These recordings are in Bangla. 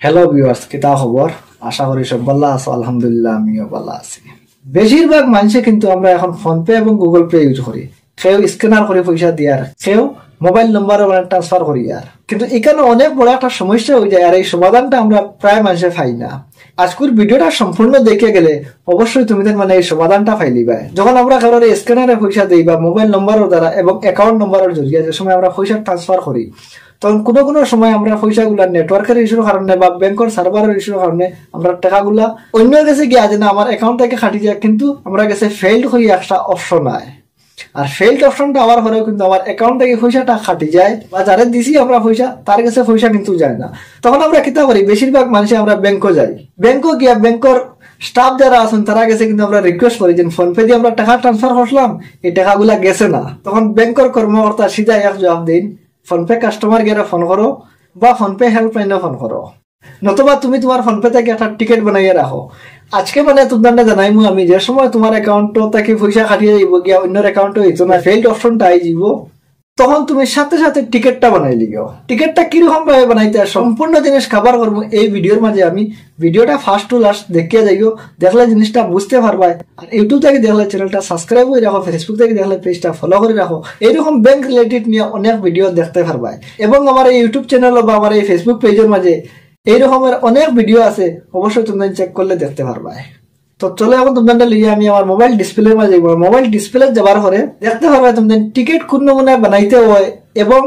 হ্যালো ভিউয়ার্স, কিতা খবর? আশা করি সব ভালো আছো। আলহামদুলিল্লাহ, আমিও ভালো আছি। বেশিরভাগ মানুষে কিন্তু আমরা এখন ফোন পে এবং গুগল পে ইউজ করি। কেউ স্ক্যানার করে পয়সা দিয়ার, কেউ মোবাইল নম্বরে ট্রান্সফার করি আর। কিন্তু এখানে অনেক বড় একটা সমস্যা হয়ে যায়, আর এই সমাধানটা আমরা প্রায় মানুষে পাই না। আজকের ভিডিওটা সম্পূর্ণ দেখে গেলে অবশ্যই তুমি এই সমাধানটা পাইলিবা। যখন আমরা কারোর স্ক্যানারে পয়সা দিই বা মোবাইল নম্বরের দ্বারা এবং অ্যাকাউন্ট নম্বরের জরিয়ে যে সময় আমরা পয়সা ট্রান্সফার করি, তখন কোনো কোনো সময় আমরা পয়সাগুলা নেটওয়ার্কের ইস্যুর কারণে বা ব্যাংকের সার্ভারের ইস্যুর কারণে আমরা টাকাগুলা অন্য কাছে গিয়ে যে না আমার অ্যাকাউন্ট থেকে খাটি যায়, কিন্তু আমরা কাছে ফেইল্ড হয়ে একটা অপশন আয়। আর ফেইল্ড অপশনটা আবার হলেও কিন্তু আমার অ্যাকাউন্ট থেকে পয়সাটা খাটি যায়, বা যারা দিছি আমরা পয়সা তার কাছে পয়সা কিন্তু যায় না। তখন আমরা কিতা করি, বেশিরভাগ মানুষে আমরা ব্যাংকে যাই। ব্যাংকে গিয়া ব্যাংকের স্টাফ যারা আছেন তারা গেছে কিন্তু আমরা রিকোয়েস্ট করি যে ফোন পে দিয়ে আমরা টাকা ট্রান্সফার করলাম, এই টাকাগুলা গেছে না। তখন ব্যাংকের কর্মকর্তা সিধা এক জবাব দিন, ফোন পে কাস্টমার কেয়ারে ফোন করো বা ফোন পে হেল্পলাইনে ফোন করো, নতুবা তুমি তোমার ফোন পে থেকে একটা টিকিট বানাইয়া রাখো। আজকে তোমাদের জানাইমু আমি, যে সময় তোমার অ্যাকাউন্ট থেকে পয়সা কাটিয়ে যাইব গিয়া অন্যের অ্যাকাউন্টে হইতো না, ফেইল্ড অপশনটা আই যাব, তখন তুমি সাথে সাথে টিকিটটা বানাই লিও। টিকিটটা কিরকম ভাবে বানাইতে সম্পূর্ণ জিনিস কভার করবো এই ভিডিওর মাঝে। আমি ভিডিওটা ফার্স্ট টু লাস্ট দেখিয়ে যাইও, দেখলে জিনিসটা বুঝতে পারবা। আর ইউটিউব থেকে দেখলে চ্যানেলটা সাবস্ক্রাইব করে রাখো, ফেসবুক থেকে দেখলে পেজটা ফলো করে রাখো। এইরকম ব্যাংক রিলেটেড নিয়ে অনেক ভিডিও দেখতে পারবা। এবং আমার এই ইউটিউব চ্যানেল বা আমার এই ফেসবুক পেজের মাঝে এই রকমের অনেক ভিডিও আছে, অবশ্যই তুমি চেক করলে দেখতে পারবা। তো চলো এখন তোমাদের লিয়ে আমি আমার মোবাইল ডিসপ্লে মাঝে যাইব। মোবাইল ডিসপ্লে যাবার পরে দেখতে পারবা তোমাদের টিকিট কোন নমুনা বানাইতে হয় এবং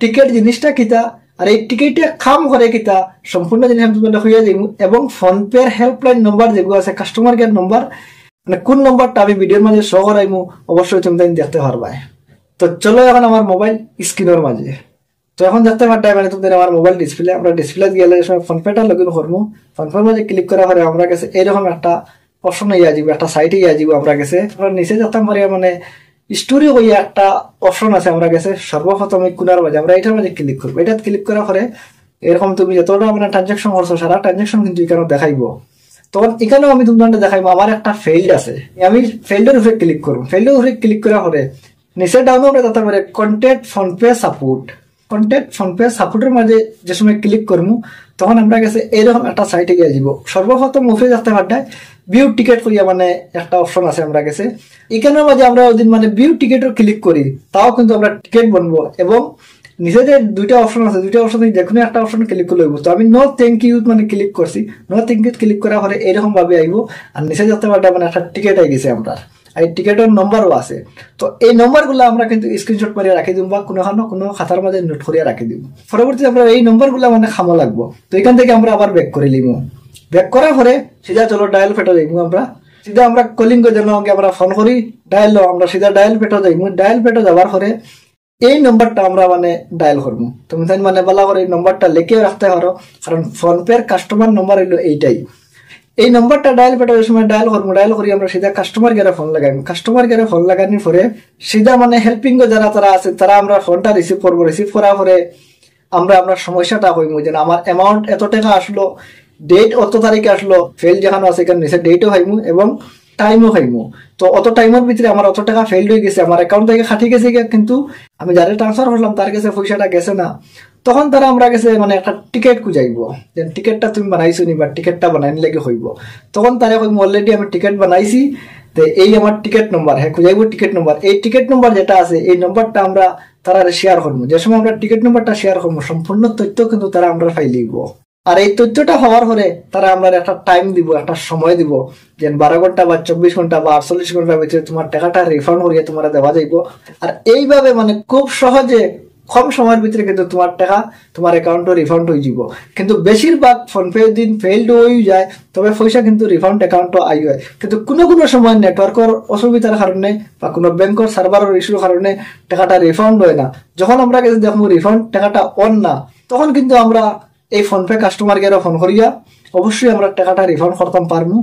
টিকিট জিনিসটা কিতা, আর এই টিকিটে কাম করে কিতা, সম্পূর্ণ জিনিস আমি তোমাদের হইয়া যাইব। এবং ফোন পে হেল্পলাইন নম্বর যেগুলো আছে, কাস্টমার কেয়ার নম্বর, কোন নম্বরটা আমি ভিডিওর মাঝে শো করাইমু, অবশ্যই তুমি দেখতে পারবা। তো চলো এখন আমার মোবাইল স্ক্রিনের মাঝে। তো এখন দেখতে পারতাম তোমাদের আমার মোবাইল ডিসপ্লে। আমরা ডিসপ্লে গেলে ফোন পেটা লগ ইন করবো। ফোন পের মাঝে ক্লিক করা পরে আমরা কাছে এইরকম একটা অপশন ইয়া যাব, একটা সাইটে ইয়া যাব। আমরা কাছে আমরা নিচে যেতাম পারি স্টোরি হইয়া একটা অপশন আছে আমরা কাছে। সর্বপ্রথম কোনার মাঝে আমরা এটার মাঝে ক্লিক করবো। এটা ক্লিক করার পরে এরকম তুমি যতটা ট্রানজাকশন করছো সারা ট্রানজাকশন কিন্তু এখানে দেখাইবো। তখন এখানেও আমি তোমাদের দেখাইবো আমার একটা ফেইল্ড আছে। আমি ফেইল্ডের উপরে ক্লিক করবো। ফেইল্ডের উপরে ক্লিক করার পরে নিচে ডাউন আমরা যেতে পারে contact phone pay support. Contact phone pay সাপোর্টের মাঝে যে সময় ক্লিক করবো, তখন আমরা কাছে এইরকম একটা সাইটে গিয়ে যাব। সর্বপ্রথম উপরে দেখতে পারতাম ভিউ টিকিট করিয়া একটা অপশন আছে আমরা কাছে। এখানের মাঝে আমরা ওদিন ভিউ টিকিটও ক্লিক করি, তাও কিন্তু আমরা টিকিট বনবো। এবং নিচে যে দুইটা অপশন আছে, দুইটা অপশন যে কোনো একটা অপশন ক্লিক করলে হইব। তো আমি নো থ্যাংক ইউ ক্লিক করছি। নো থ্যাংক ইউ ক্লিক করার পরে এইরকম ভাবে আইব। আর নিচে দেখতে পারতাম একটা টিকিট আই গেছে আমরা, এই টিকেটের নম্বরও আছে। তো এই নম্বরগুলো আমরা কিন্তু স্ক্রিনশট করে রাখি দিব বা কোনো খাতার মাঝে নোট করিয়া রাখি দিব। পরবর্তীতে আমরা এই নম্বরগুলো খামো লাগবো। তো এখান থেকে আমরা আবার ব্যাক করে নিব। ব্যাক করার পরে সিধা চলো ডায়াল পেটো যাইব। আমরা সিধা আমরা কলিং করে জন্য আমরা ফোন করি ডায়াল, আমরা সিধা ডায়াল পেটো যাইব। ডায়াল পেটো যাওয়ার পরে এই নম্বরটা আমরা ডায়াল করবো। তুমি বলা করে এই নম্বরটা লিখেও রাখতে পারো, কারণ ফোন পের কাস্টমার নম্বর হইলো এইটাই। এই নম্বরটা ডায়াল পেটার সময় ডায়াল করবো। ডায়াল করি আমরা সিধা কাস্টমার কেয়ারে ফোন লাগাইব। কাস্টমার কেয়ারে ফোন লাগানোর পরে সিধা হেল্পিং যারা তারা আছে তারা আমরা ফোনটা রিসিভ করবো। রিসিভ করার পরে আমরা সমস্যাটা হইব যে আমার অ্যামাউন্ট এত টাকা আসলো, ডেট অত তারিখে আসলো, ফেল যেখানে আছে এখানে নিচে ডেটও খাইমু এবং টাইমও খাইমু। তো অত টাইমের ভিতরে আমার অত টাকা ফেল হয়ে গেছে, আমার অ্যাকাউন্ট থেকে খাটি গেছে, কিন্তু আমি যারা ট্রান্সফার করলাম তার কাছে পয়সাটা গেছে না। তখন তারা আমরা কাছে একটা টিকিট খুঁজাইব যে টিকিটটা তুমি বানাইছো নি বা টিকিটটা বানাই লাগে হইব। তখন তারা কইব অলরেডি আমি টিকিট বানাইছি, তো এই আমার টিকিট নম্বর, হ্যাঁ খুঁজাইব টিকিট নম্বর। এই টিকিট নম্বর যেটা আছে এই নম্বরটা আমরা তারা শেয়ার করবো। যে সময় আমরা টিকিট নম্বরটা শেয়ার করবো, সম্পূর্ণ তথ্য কিন্তু তারা আমরা ফাইল লিখব। আর এই তথ্যটা হওয়ার পরে তারা আমরা একটা টাইম দিব, একটা সময় দিব, যে 12 ঘন্টা বা 24 ঘন্টা বা 48 ঘন্টার ভিতরে তোমার টাকাটা রিফান্ড করিয়ে তোমার দেওয়া যাইব। আর এইভাবে খুব সহজে কম সময়ের ভিতরে কিন্তু তোমার টাকা তোমার অ্যাকাউন্টে রিফান্ড হয়ে যাব। কিন্তু বেশিরভাগ ফোন পে দিন ফেইল্ড হয়ে যায়, তবে পয়সা কিন্তু রিফান্ড অ্যাকাউন্টে আই হয়। কিন্তু কোনো সময় নেটওয়ার্কের অসুবিধার কারণে বা কোনো ব্যাংকের সার্ভারের ইস্যুর কারণে টাকাটা রিফান্ড হয় না। যখন আমরা কাছে দেখবো রিফান্ড টাকাটা অন না, তখন কিন্তু আমরা এই ফোন পে কাস্টমার কেয়ারে ফোন করিয়া অবশ্যই আমরা টাকাটা রিফান্ড করতাম পারবো।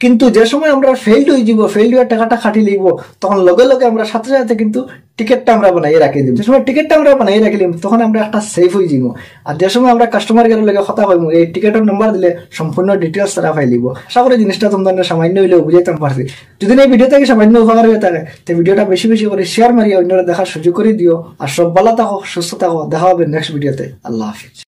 কিন্তু যে সময় আমরা ফেইল্ড হয়ে যাব, ফেইল্ড হয়ে টাকাটা খাটি লিখব, তখন লগে লগে আমরা সাথে সাথে কিন্তু টিকিটটা আমরা বানাইয়ে রাখি দিব। যে সময় টিকিটটা আমরা বানাইয়ে রাখিলাম তখন আমরা একটা সেফ হয়ে যাব। আর যে সময় আমরা কাস্টমার কেয়ারের লগে কথা কইব, এই টিকিটের নাম্বার দিলে সম্পূর্ণ ডিটেলস তারা পাইলিব। আশা করি জিনিসটা তোমাদের সামান্য হইলেও বুঝাইতে পারছি। যদি এই ভিডিও থেকে সামান্য উপকার হয়ে থাকে তো ভিডিওটা বেশি বেশি করে শেয়ার মারিয়া অন্যরা দেখার সুযোগ করে দিও। আর সব ভালো থাকো, সুস্থ থাকো। দেখা হবে নেক্সট ভিডিওতে। আল্লাহ হাফিজ।